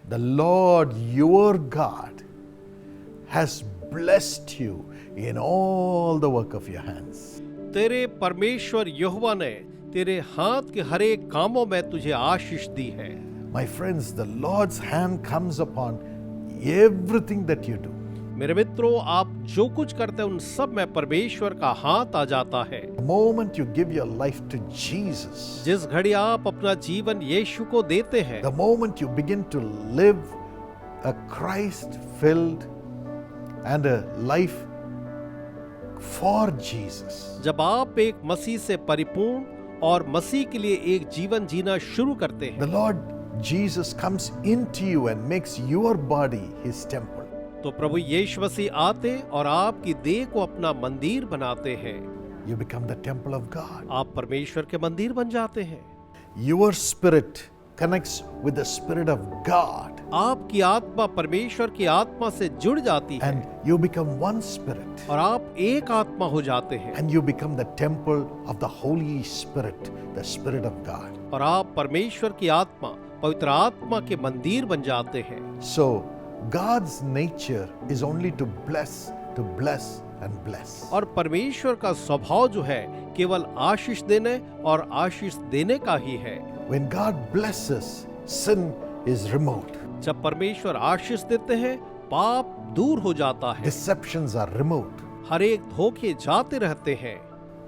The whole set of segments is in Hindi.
The Lord your God has blessed you in all the work of your hands. तेरे परमेश्वर यहोवा ने तेरे हाथ के हर एक कामों में तुझे आशीष दी है। My friends, the Lord's hand comes upon everything that you do. मेरे मित्रों, आप जो कुछ करते हैं उन सब में परमेश्वर का हाथ आ जाता है। The moment you give your life to Jesus, जिस घड़ी आप अपना जीवन यीशु को देते हैं, the moment you begin to live a Christ-filled and a life for Jesus, जब आप एक मसीह से परिपूर्ण और मसीह के लिए एक जीवन जीना शुरू करते हैं, the Lord Jesus comes into you and makes your body His temple. तो प्रभु यीशु मसीह आते और आपकी देह को अपना मंदिर बनाते हैं। You become the temple of God. आप परमेश्वर के मंदिर बन जाते हैं। Your spirit connects with the Spirit of God, आपकी आत्मा परमेश्वर की आत्मा से जुड़ जाती है and you become one spirit, और आप एक आत्मा हो जाते हैं and you become the temple of the Holy Spirit, the Spirit of God. और आप परमेश्वर की आत्मा, पवित्र आत्मा के मंदिर बन जाते हैं। So God's nature is only to bless and bless. और परमेश्वर का स्वभाव जो है केवल आशीष देने और आशीष देने का ही है। When God blesses, sin is removed. जब परमेश्वर आशीष देते हैं, पाप दूर हो जाता है, Deceptions are removed. हर एक धोखे जाते रहते हैं,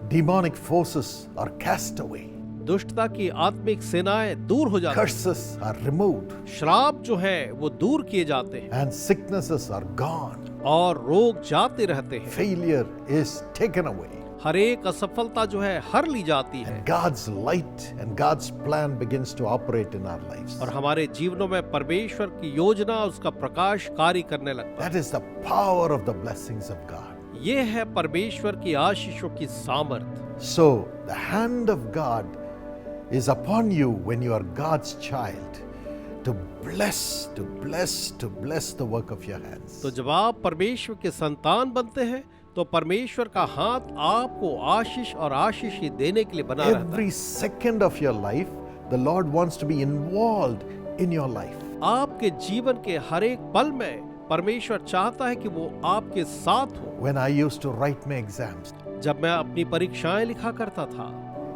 Demonic forces are cast away. दुष्टता की आत्मिक सेनाएं दूर हो जाती हैं, Curses are removed. श्राप जो है वो दूर किए जाते हैं And sicknesses are gone. और रोग जाते रहते हैं। Failure is taken away. हर एक असफलता जो है हर ली जाती है And God's light and God's plan begins to operate in our lives. और हमारे जीवनों में परमेश्वर की योजना, उसका प्रकाश कार्य करने लगता है। That is the power of the blessings of God. ये है परमेश्वर की आशीषों की सामर्थ। So the hand of God is upon you when you are God's child to bless the work of your hands. तो जब आप परमेश्वर के संतान बनते हैं तो परमेश्वर का हाथ आपको आशीष और आशीष ही देने के लिए बना रहता है। Every second of your life, the Lord wants to be involved in your life. आपके जीवन के हर एक पल में परमेश्वर चाहता है कि वो आपके साथ हो। When I used to write my exams, जब मैं अपनी परीक्षाएं लिखा करता था,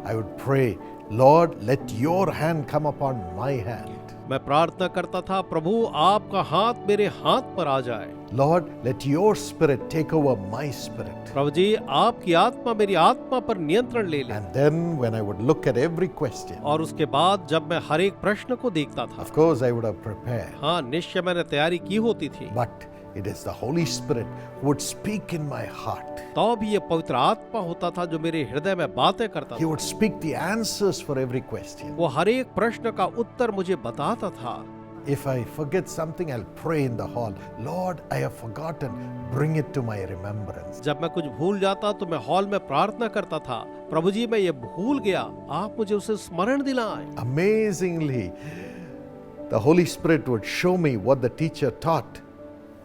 I would pray, Lord, let your hand come upon my hand. मैं प्रार्थना करता था, प्रभु आपका हाथ मेरे हाथ पर आ जाए। Lord, let your spirit take over my spirit. प्रभु जी आपकी आत्मा मेरी आत्मा पर नियंत्रण ले ले। And then when I would look at every question, और उसके बाद जब मैं हर एक प्रश्न को देखता था, of course I would have prepared. हाँ निश्चय मैंने तैयारी की होती थी, But it is the Holy Spirit who would speak in my heart. तो भी ये पवित्र आत्मा होता था जो मेरे हृदय में बातें करता He था। would speak the answers for every question. वो हर एक प्रश्न का उत्तर मुझे बताता था। If I forget something, I'll pray in the hall. Lord, I have forgotten. Bring it to my remembrance. जब मैं कुछ भूल जाता तो मैं हॉल में प्रार्थना करता था, प्रभु जी मैं ये भूल गया, आप मुझे उसे स्मरण दिलाएं। Amazingly, the Holy Spirit would show me what the teacher taught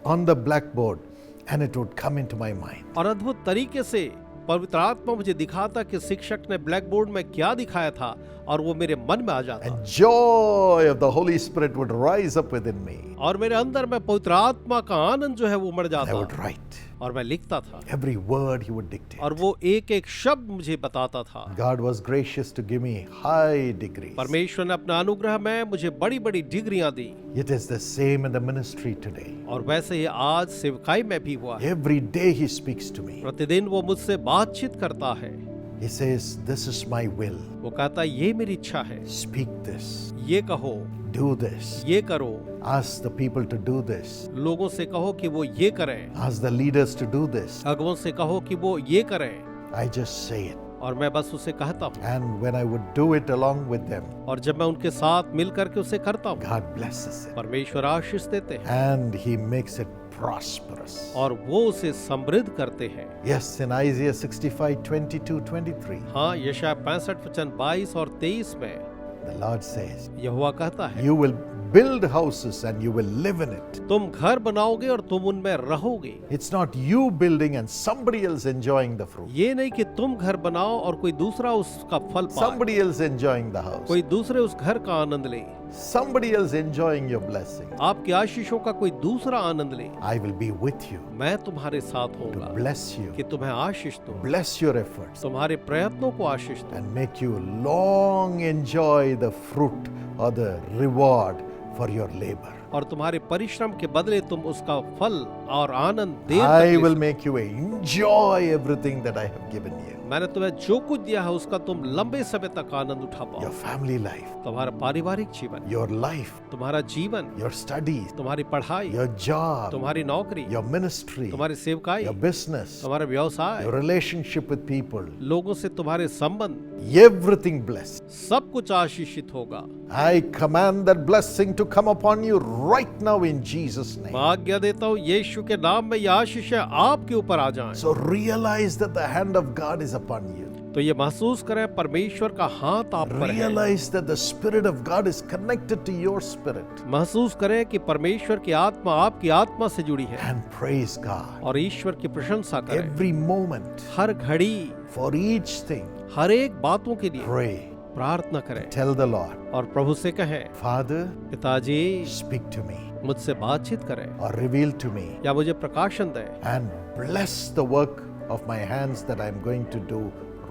on the blackboard, and it would come into my mind. और अद्भुत तरीके से पवित्र आत्मा मुझे दिखाता कि शिक्षक ने ब्लैक बोर्ड में क्या दिखाया था और वो मेरे मन में आ जाता। And joy of the Holy Spirit would rise up within me. और मेरे अंदर में पवित्र आत्मा का आनंद जो है वो उमड़ I जाता would write. और मैं लिखता था Every word He would dictate. और वो एक एक शब्द मुझे बताता था। God was gracious to give me high degrees. परमेश्वर ने अपना अनुग्रह में मुझे बड़ी बड़ी डिग्रियां दी। It is the same in the ministry today. और वैसे ही आज सेवकाई में भी हुआ है। Every day He speaks to me. प्रतिदिन वो मुझसे बातचीत करता है। He says, this is my will. वो कहता ये मेरी इच्छा है, Speak this. ये कहो, Do this. ये करो, Ask the people to do this. लोगों से कहो कि वो ये करें, Ask the leaders to do this. अगुओं से कहो कि वो ये करें। I just say it. और मैं बस उसे कहता हूँ And when I would do it along with them, और जब मैं उनके साथ मिल करके उसे करता हूँ, God blesses it. परमेश्वर आशीष देते हैं And He makes it prosperous. और वो उसे समृद्ध करते हैं। Yes, in Isaiah 65, 22, 23, हाँ यशायाह 65 वचन 22 और 23 में the Lord says, यहोवा कहता है, you will build houses and you will live in it. तुम घर बनाओगे और तुम उनमें रहोगे। It's not you building and somebody else enjoying the fruit. ये नहीं कि तुम घर बनाओ और कोई दूसरा उसका फल पाए, Somebody else enjoying the house. कोई दूसरे उस घर का आनंद ले। somebody else enjoying your blessing, आपकी आशीषों का कोई दूसरा आनंद ले, I will be with you मैं तुम्हारे साथ to होऊंगा bless you, कि तुम्हें आशीष दूं, bless your efforts, तुम्हारे प्रयत्नों को आशीष दूं and make you long enjoy the fruit or the reward for your labor. और तुम्हारे परिश्रम के बदले तुम उसका फल और आनंद देर I तक ले will make you enjoy everything that I have given you. मैंने तुम्हें जो कुछ दिया है उसका तुम लंबे समय तक आनंद उठा Your पाओ। family life, तुम्हारा पारिवारिक जीवन, your life, तुम्हारा जीवन, your studies, तुम्हारी पढ़ाई, your job, तुम्हारी नौकरी, your ministry, तुम्हारी सेवकाई, your business, तुम्हारा व्यवसाय, your relationship with people, लोगों से तुम्हारे संबंध, everything blessed. सब कुछ आशीषित होगा। I command that blessing to come upon you right now in Jesus' name. मैं आज्ञा देता हूँ यीशु के नाम में ये आशीष आपके ऊपर आ जाएं। So realize that the hand of God is upon you. तो ये महसूस करें परमेश्वर का हाथ आप पर है। Realize that the Spirit of God is connected to your spirit. महसूस करें कि परमेश्वर की आत्मा आपकी आत्मा से जुड़ी है And praise God. और ईश्वर की प्रशंसा करें। Every moment, हर घड़ी, for each thing, हर एक बातों के लिए pray. प्रार्थना करें Tell the Lord, और प्रभु से कहें, Father, पिताजी speak to me मुझसे बातचीत करें or reveal to me या मुझे प्रकाशन दें and bless the work of my hands that I'm going to do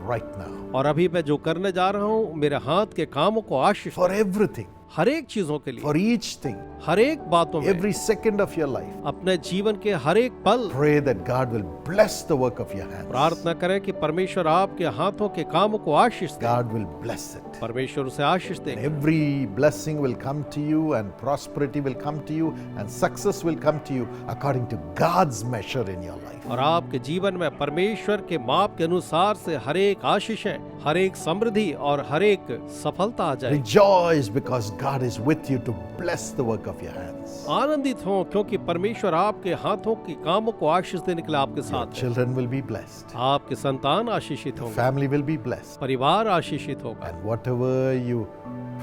right now. और अभी मैं जो करने जा रहा हूँ मेरे हाथ के कामों को आशीष For everything, हर एक चीजों के लिए, for each thing, हर एक बातों में, every second of your life, अपने जीवन के हर एक पल pray that God will bless the work of your hands. प्रार्थना करें कि परमेश्वर आपके हाथों के कामों को आशीष दे। God will bless it. परमेश्वर उसे आशीष देंगे। Every blessing will come to you and prosperity will come to you and success will come to you according to God's measure in your life. और आपके जीवन में परमेश्वर के माप के अनुसार से हर एक आशीषें, हर एक समृद्धि और हर एक सफलता आ जाए। Rejoice because God is with you to bless the work of your hands. आनंदित हो क्योंकि परमेश्वर आपके हाथों के कामों को आशीष देने के लिए आपके Your साथ है। children will be blessed. आपके संतान आशीषित होंगे, Family will be blessed. परिवार आशीषित होगा And whatever you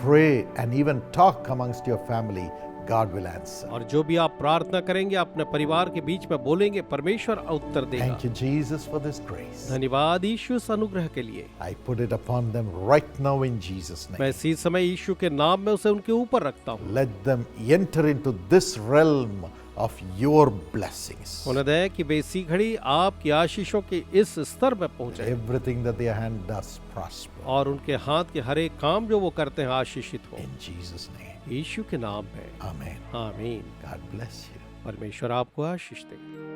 pray and even talk amongst your family, God will answer. और जो भी आप प्रार्थना करेंगे अपने परिवार के बीच में बोलेंगे परमेश्वर उत्तर देगा। Thank you, Jesus, for this grace. धन्यवाद यीशु इस अनुग्रह के लिए। I put it upon them right now in Jesus' मैं name. इसी समय यीशु के नाम में उसे उनके ऊपर रखता हूँ। Let them enter into this realm of your blessings. उन्हें दे कि वे इसी घड़ी आपकी आशीषों के इस स्तर में पहुंचे Everything that their hand does prosper. और उनके हाथ के हर एक काम जो वो करते हैं आशीषित हो। In Jesus' name. यीशु के नाम में Amen. आमीन। God bless you. परमेश्वर आपको आशीष दे।